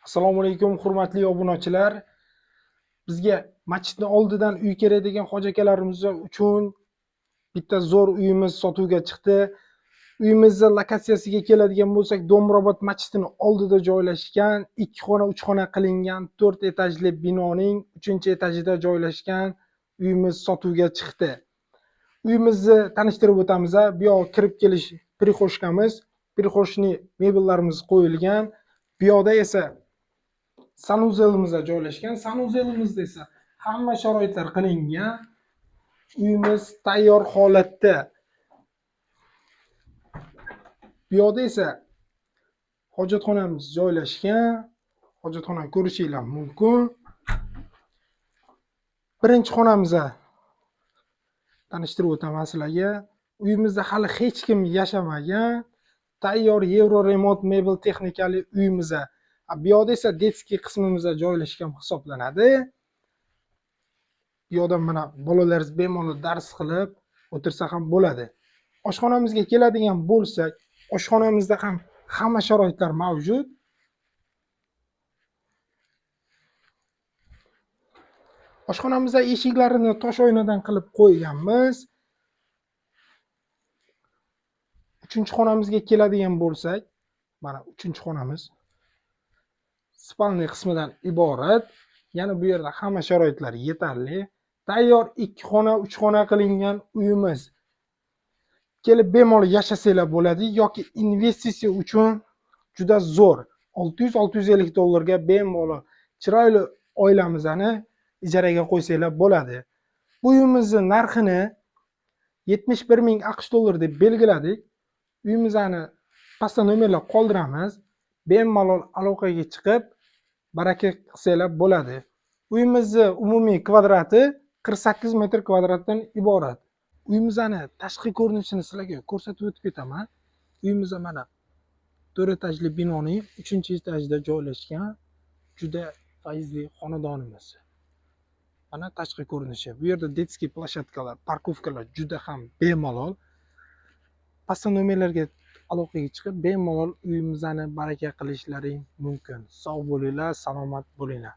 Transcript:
Assalomu alaykum hurmatli obunachilar. Bizga masjidning oldidan uy kerak degan hoji akalarimiz uchun bitta zo'r uyimiz sotuvga chiqdi. Uyimizning lokatsiyasiga keladigan bo'lsak, Do'mrobod masjidining oldida joylashgan, 2 xona, 3 xona qilingan 4 etajli binoning 3-etajida joylashgan uyimiz sotuvga chiqdi. Uyimizni tanishtirib o'tamiz. Bu yoq kirib kelish prixoshkamiz, prixoshni mebellarimiz qo'yilgan. Bu yoqda esa sanuzelimiz joylashgan. Sanuzelimizda esa hamma sharoitlar qilingan. Uyimiz tayyor holatda. Bu yoqda esa hojatxonamiz joylashgan. Hojatxonani ko'rishingiz mumkin. Birinchi xonamizga tanishtirib o'taman sizlarga. Uyimizda hali hech kim yashamagan, tayyor Euro remont mebel texnikali uyimiz. Bu yoqda esa detskiy qismimiz joylashgan hisoblanadi. Bu yoqda mana bolalaringiz bemalol dars qilib o'tirsa ham bo'ladi. Oshxonamizga keladigan bo'lsak, oshxonamizda ham hamma sharoitlar mavjud. Oshxonamizda eshiklarini tosh oynadan qilib qo'yganmiz. 3-xonamizga keladigan bo'lsak, mana 3-xonamiz spalniy qismidan iborat. Yana bu yerda hamma sharoitlar yetarli. Tayyor 2 xona, 3 xona qilingan uyimiz. Kelib bemalol yashasanglar bo'ladi yoki investitsiya uchun juda zo'r. 600-650 dollarga bemalol chiroyli oilamizni ijaraga qo'ysanglar bo'ladi. Bu uyimizning narxini 71,000 AQSh dollari deb belgiladik. Uyimizni pastda nomerlar qoldiramiz. Bemalol aloqaga chiqib baraka qilsanglar bo'ladi. Uyimizning umumiy kvadrati 48 metr kvadratdan iborat. Uyimizning tashqi ko'rinishini sizlarga ko'rsatib o'tib ketaman. Uyimiz mana 4 etajli binoning 3-etajida joylashgan juda fayzli xonadonimiz. Mana tashqi ko'rinishi. Bu yerda detskiy plashatkalar, parkovkalar juda ham bemalol. Pastda nomerlarga aloqaga chiqib bemalol uyimizni baraka qilishlaring mumkin. Sog' bo'linglar, salomat bo'linglar.